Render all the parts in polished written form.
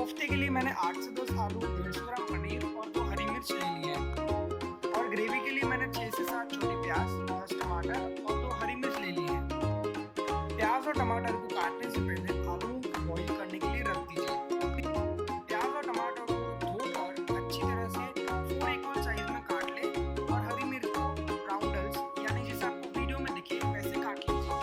कोफ्ते के लिए मैंने 8 से 10 आलू, 150 ग्राम पनीर और 2 हरी मिर्च ले लिए हैं। और ग्रेवी के लिए मैंने 6 से 7 छोटे प्याज, 10 टमाटर और 2 हरी मिर्च ले लिए हैं। प्याज और टमाटर को काटने से पहले आलू को बॉईल करने के लिए रख दीजिए। प्याज और टमाटर को धोकर अच्छी तरह से 4 इक्वल साइज में काट लें और हरी मिर्च को राउंडल्स यानी जैसे आपको वीडियो में दिखे वैसे काट लीजिए।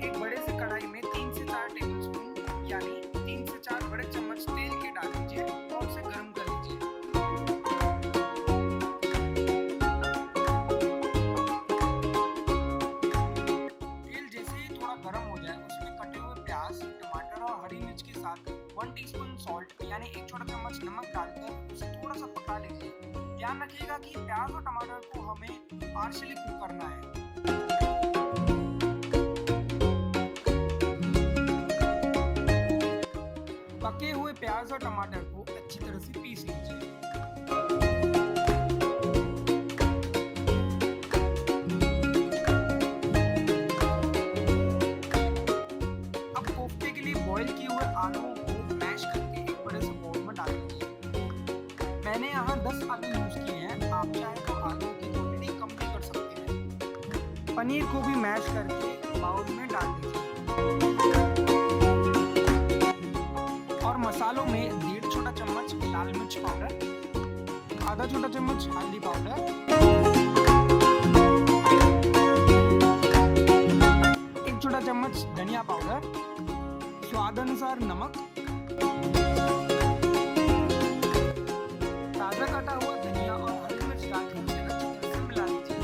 एक बड़े से कढ़ाई में 3 से 4 टेबलस्पून यानी 3 से 4 बड़े चम्मच तेल के डाल दीजिए और उसे गर्म कर लीजिए। तेल जैसे ही थोड़ा गर्म हो जाए उसमें कटे हुए प्याज, टमाटर और हरी मिर्च के साथ 1 टीस्पून सॉल्ट यानी 1 छोटा चम्मच नमक डालकर उसे थोड़ा सा पका लीजिए। ध्यान रखिएगा कि प्याज और टमाटर को हमें पार्शियली कुक करना है। पके हुए प्याज और टमाटर को अच्छी तरह से पीस लीजिए। अब कोफ्ते के लिए बॉईल किए हुए आलूओं को मैश करके एक बड़े से बाउल में डाल दीजिए। मैंने यहाँ 10 आलू यूज किए हैं, आप चाहे तो आलू की क्वांटिटी कम भी कर सकते हैं। पनीर को भी मैश करके बाउल में डाल दीजिए। और मसालों में 1.5 छोटा चम्मच लाल मिर्च पाउडर, आधा छोटा चम्मच हल्दी पाउडर, 1 छोटा चम्मच धनिया पाउडर, स्वाद अनुसार नमक, ताजा कटा हुआ धनिया और हरी मिर्च डालकर उसे अच्छी तरह से मिला लीजिए।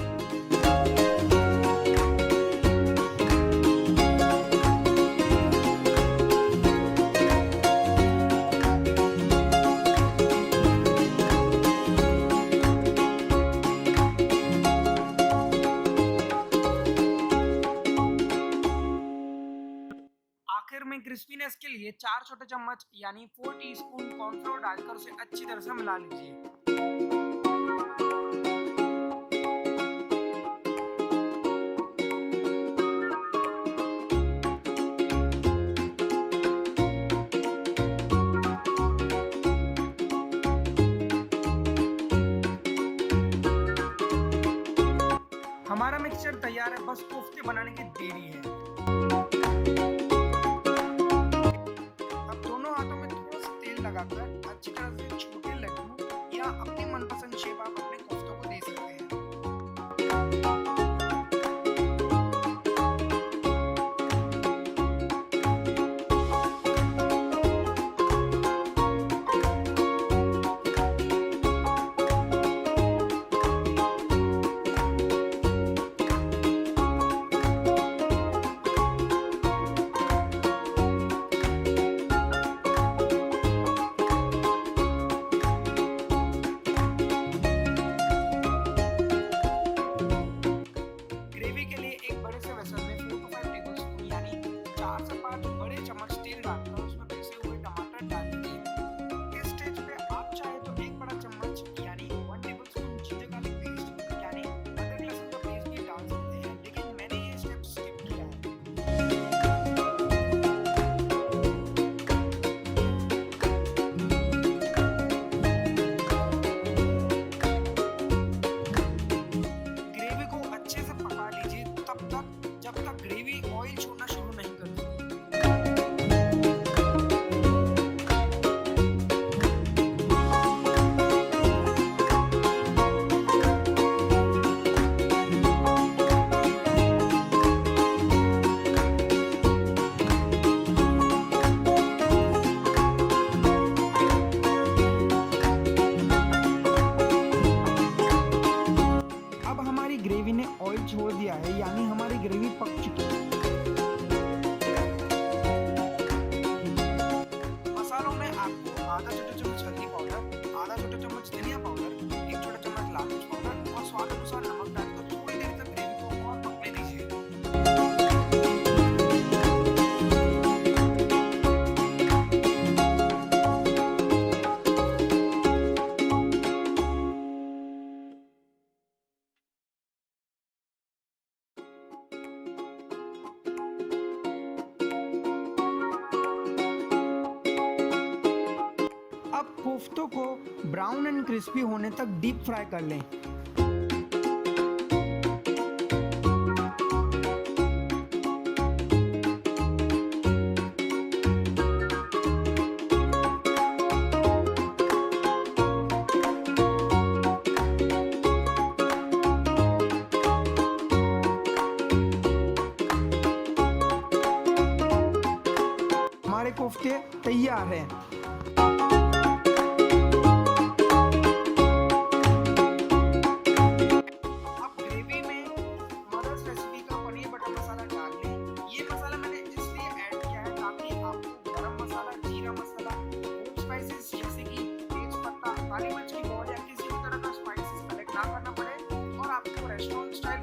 आखिर में क्रिस्पीनेस के लिए 4 छोटे चम्मच यानी 4 टीस्पून कॉर्नफ्लोर डालकर उसे अच्छी तरह से मिला लीजिए। हमारा मिक्सचर तैयार है, बस कोफ्ते बनाने की देरी है। लगाकर अच्छी तरह से छोटे लड्डू या अपनी मनपसंद शेप आप अपने कोफ्तों को दे सकते हैं। ग्रेवी ने ऑयल छोड़ दिया है यानी हमारी ग्रेवी पक चुकी है। मसालों में आपको आधा छोटा चम्मच हल्दी पाउडर, आधा छोटा चम्मच धनिया पाउडर, 1 छोटा चम्मच लाल मिर्च पाउडर और स्वाद अनुसार नमक डालकर थोड़ी देर तक ग्रेवी को और पकने दीजिए। कोफ्तों को ब्राउन एंड क्रिस्पी होने तक डीप फ्राई कर लें। हमारे कोफ्ते तैयार हैं। अब ग्रेवी में मदर्स रेसिपी का पनीर बटर मसाला डाल लें। ये मसाला मैंने इसलिए ऐड किया है ताकि आपको गरम मसाला, जीरा मसाला, होम स्पाइसेस जैसे कि तेज पत्ता, काली मिर्च की बॉल या किसी भी तरह का स्पाइसेस कलेक्ट ना करना पड़े और आपको रेस्टोरेंट स्टाइल